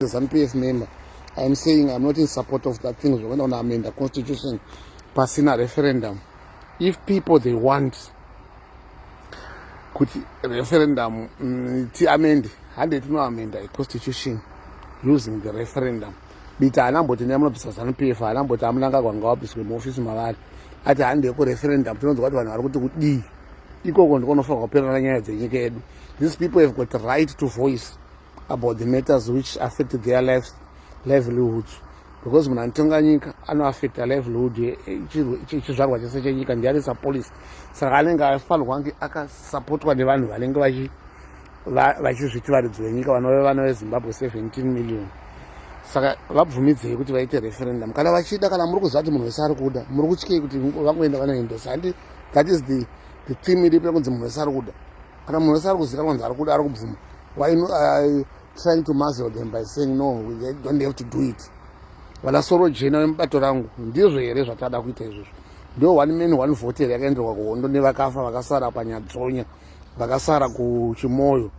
As an PF member, I am saying I'm not in support of that thing when on amend the constitution, passing a referendum. If people they want could referendum amend, and they do not amend the constitution using the referendum. Bita anamboti nemno bisasana PF anamboti amlanga kwanga obiswe mu office malali ati hande ko referendum tinonzwa kuti vanhu vari kuti kudi ikoko ndikonofanirwa kuperera nyaya dzenyika yedu. These people have got the right to voice about the matters which affect their livelihoods, because munhu anotonga nyika anoaffecta livelihood chizvarwa chese chenyika ndiani sapolisi. Saka anenge afanirwa kunge akasapotwa nevanhu vanenge vachizviti varidzi venyika vanove vana vezimbabwe 17 million. Saka vabvumidzei kuti vaite referendum kana vachida. Kana muri kuziva kuti munhu wese ari kuda, muri kutyei kuti vangoenda vanoendosa. Handi that is the theme iripo yekunzi munhu wese ari kuda. Kana munhu wese ari kuziva kunzi ari kuda, ari kubvuma, why no trying to muzzle them by saying no, we don't have to do it? Vala soro jena wemubato rangu ndizvo here zvatada kuita izvozvo. Ndo one man one vote yakaenderwa kuhondo nevakafa vakasara panyadzonya vakasara kuchimoyo,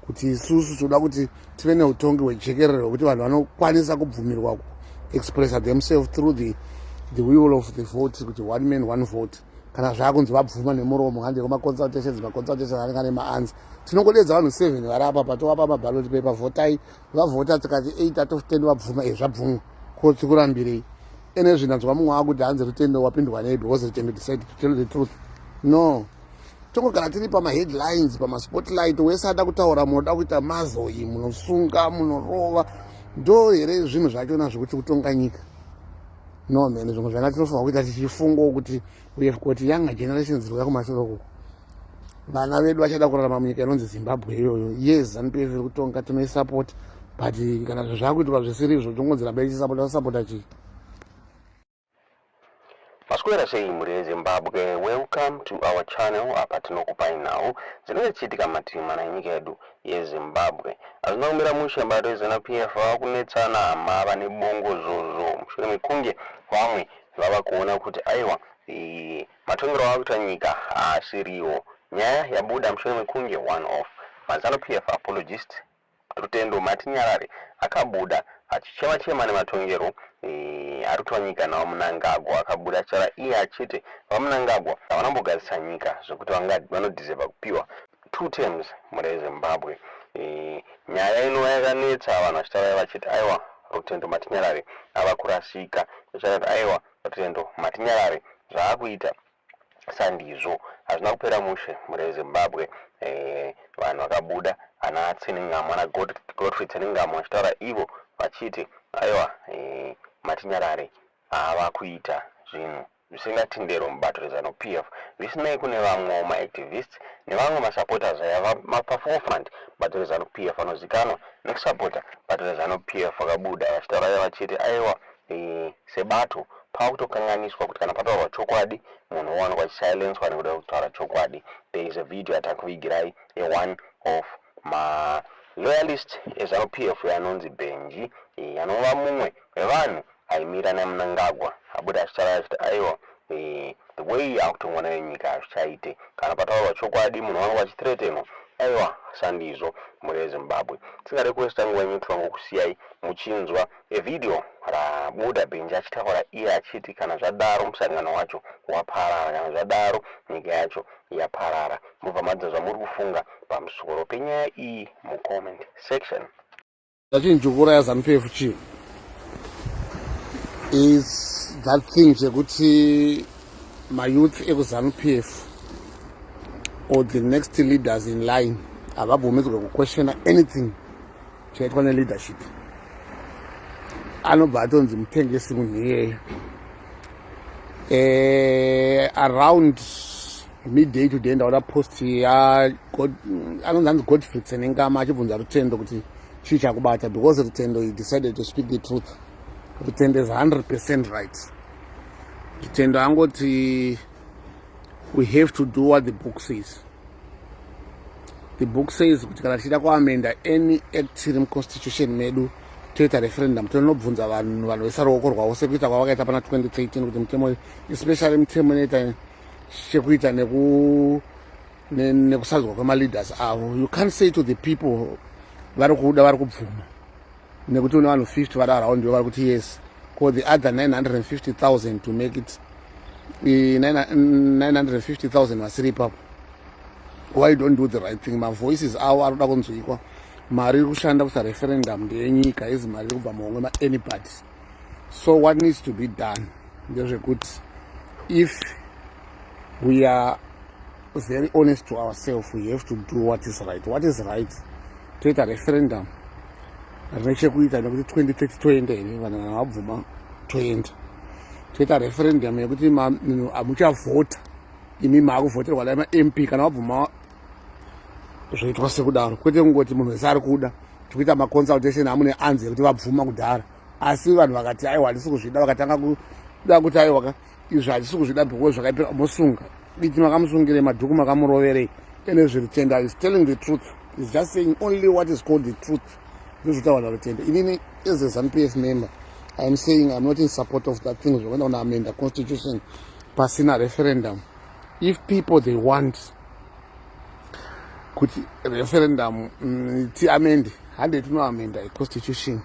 kuti isusu toda kuti tive neutongi hwejekerere hwekuti vanhu vanokwanisa kubvumirwa kuexpressa themselves through the will of the vote, kuti one man one vote. Kana zvakunzi vabvuma nemuromo handei kwemaconsultations anenge ane maanzi. Tinongodedza vanhu 7 vari apa patovapa maballot paper, votai. Vavhota tikati 8 out of 10 vabvuma, zvabvumwa koti kurambirei. Ene zvinanzwa mumwe akuti hanzi rutendo wapindwa nei because rutendo decide to tell the truth. No, tongogara tiri pamaheadlines pamaspotlight, wese ada kutaura munoda kuita mazoi, munosunga, munorova. Ndo here zvinhu zvachona zvokuti kutonga nyika. No man, zvimwe zvanga tinofanira kuita tichifunga kuti we have got younger generations dziri kumashure uko. Vana vedu vachada kurarama munyika inonzi Zimbabwe iyoyo. Yes, ZANU-PF iri kutonga, tinoisupport, but kana zvakuitwa zvisiri izvo tongonzira bei chisapota chii. Maswera sei muri Zimbabwe, welcome to our channel. Apa tinokupai nhau dzinochitika matima na nyika yedu yeZimbabwe. Azvinokumbira mushe mbato yeZANU-PF vakunetsana hama vane bongo zozo mushure mekunge vamwe vava kuona kuti aiwa matongero akuita nyika asiriwo. Nyaya yabuda mushure mekunge one of maZANU-PF apologist Rutendo Matinyarare akabuda achichema nematongero ari kuitwa nyika nawo Mnangagwa. Akabuda chara iye achiti vaMnangagwa havanambogadzisa nyika zvokuti vanodhiserva kupiwa 2 terms muri Zimbabwe. Nyaya ino yakanetsa vanhu vachitaura vachiti aiwa Rutendo Matinyarare ava kurasika. Vachati aiwa Rutendo Matinyarare zvaakuita sandizvo hazvina kupera mushe muri Zimbabwe. Vanhu vakabuda ana Tsenengamo ana Godfrey Tsenengamo vachitaura ivo vachiti aiwa Matinyarare ava kuita zvinhu zvisingatendero mubato reZANU-PF, zvisinei kune vamwe maactivists nevamwe masupporters aya paforefront bato reZANU-PF vanozikanwa nekusupporta bato reZANU-PF vakabuda vachitaura vachiti aiwa sebato pakutokanganiswa kuti kana pataurwa chokwadi munhu uwanikwa achisilencwa nekuda kutaura chokwadi. There is a video yatakuvigirai one of ma loyalist eZANU-PF anonzi Benji, anova mumwe wevanhu aimira naMnangagwa, abuda achitaura achiti aiwa the way akutongwa nenyika hazvichaite. Kana pataurwa chokwadi munhu uwanikwa achithreatenwa, aiwa sandizvo muri Zimbabwe. Tisingade kuwesta nguva yenyu tivangokusiyai muchinzwa video rabuda Benji achitaura iye achiti kana zvadaro musangano wacho waparara, kana zvadaro nyika yacho yaparara. Mubva madza zvamuri kufunga pamusoro penyaya iyi mucomment section. Chinjukura yaZANU-PF chii is that thing chekuti mayouth ekuZANU-PF or the next leaders in line havabvumidzwe kuquestiona anything chaitwa neleadership. Anobva atonzi mutengesi munhu iyeyo. Around midday today ndaona post anonzi Godfrey Tsenengamo achibvunza Rutendo kuti chii chakubata, because Rutendo he decided to speak the truth. Rutendo is 100% right. Rutendo angoti we have to do what the book says. The book says kuti kana tichida kuamenda any act iri muconstitution medu toita referendum tonobvunza vanhu vese ruoko rwavo sekuita kwavakaita pana 2013 kuti mutemo especially mutemo inoita chekuita nekusadzwa kwemaleaders avo. You can't say to the people vari kuda vari kubvuma nekuti une vanhu 50 vari around vari kuti yes, for the other 950,000 to make it 950,000 vasiri ipapo. Why don't do the right thing? Mavoices avo arikuda kunzwikwa. Mari iri kushanda kusa referendum ndeyenyika, izi mari iri kubva muhomwe ma-anybody. So what needs to be done ndezvekuti if we are very honest to ourselves, we have to do what is right. What is right? Toita referendum rine chekuita nekuti 2030 toenda here, vanhu kana vabvuma toenda. Toita referendum yekuti munhu hamuchavhota, imi maakuvhoterwa dai ma-MP kana vabvuma zvoitwa sekudaro, kwete kungoti munhu wese ari kuda. Tikuita maconsultation hamune anzi yekuti vabvuma kudhara, asi vanhu vakati aiwa handisi kuzvida, vakatanga kuda kuti aiwa izvi handisi kuzvida because zvakaipira musunga. Biti makamusungire madhuku makamuroverei, ene zviri tenda is telling the truth, is just saying only what is called the truth. Ndozvitaura kutenda. Inini as a ZANU-PF member, I am saying I'm not in support of that thing zvokuenda kunoamenda constitution pasina referendum. If people they want kuti referendum tiamende, hande tinoamenda a constitution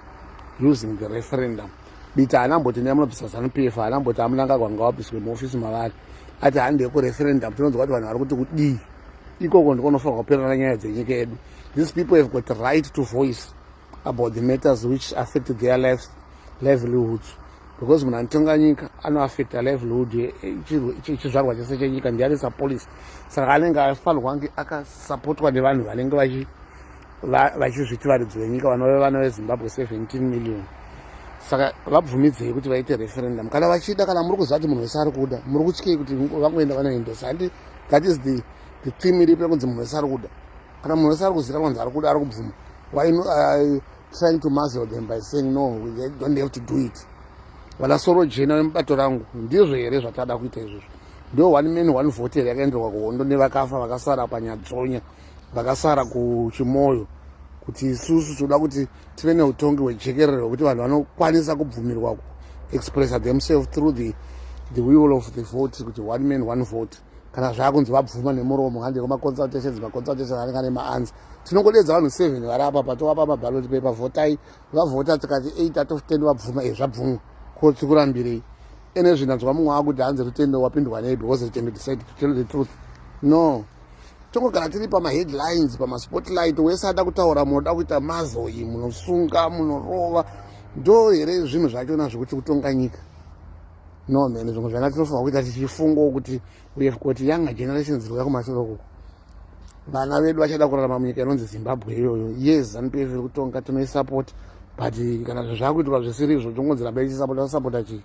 using the referendum. Biti haanamboti nemunobvisa ZANU-PF, haanamboti amunangagwa ngawabviswe muofisi mavari. Ati hande referendum tinonzwa kuti vanhu vari kuti kudii. Ikoko ndikonofanirwa kuperera nyaya dzenyika yedu. These people have got the right to voice about the matters which affect their livelihoods. Because munhu anotonga nyika anoaffecta livelihood chizvarwa chese chenyika, ndiye police. Saka anenge afanirwa kunge akasupportwa nevanhu vanenge vachizviti varidzi venyika vanove vana veZimbabwe 17 million. Saka vabvumidzei kuti vaite referendum kana vachida, kana muri kuziva kuti munhu wese ari kuda, muri kutyei kuti vangoenda vanoendesa. Handi that is the theme iripo yekunzi munhu wese ari kuda. Kana munhu wese ari kuziva kwanzi ari kuda, ari kubvuma, why trying to muzzle them by saying no, we don't have to do it? Vala soro jena vemubato rangu ndizvo here zvatada kuita izvozvo. Ndo one man one vote yakaenderwa kuhondo nevakafa vakasara panyadzonya, vakasara kuchimoyo, kuti isusu toda kuti tive neutongi hwejekerere hwekuti vanhu vanokwanisa kubvumirwa expressa themselves through the will of the vote, kuti one man one vote. Kana zvakunzi vabvuma nemuromo hande kwemaconsultations anenge ane maanzi, tinongodedza vanhu 7 vari apa patovapa maballot paper, votai, vavhota tikati 8 out of 10 vabvuma, zvabvumwa koti kurambirei. Ene zvinanzwa mumwe akuti hanzi rutendo wapindwa nei because rutendo decided to tell the truth. No, tongogara tiri pamaheadlines, pamaspotlight, wese ada kutaura, munoda kuita mazoi, munosunga, munorova. Ndo here zvinhu zvachona zvokuti kutonga nyika. No man, zvimwe zvana tinofanirwa kuita tichifungo kuti we have got younger generations dziri kumashure uko. Vana vedu vachada kurarama munyika inonzi Zimbabwe iyoyo. Yes, ZANU-PF iri kutonga, tinoisupport, but kana zvakuitwa zvisiri izvo tongonzi ramba ichisapota chii.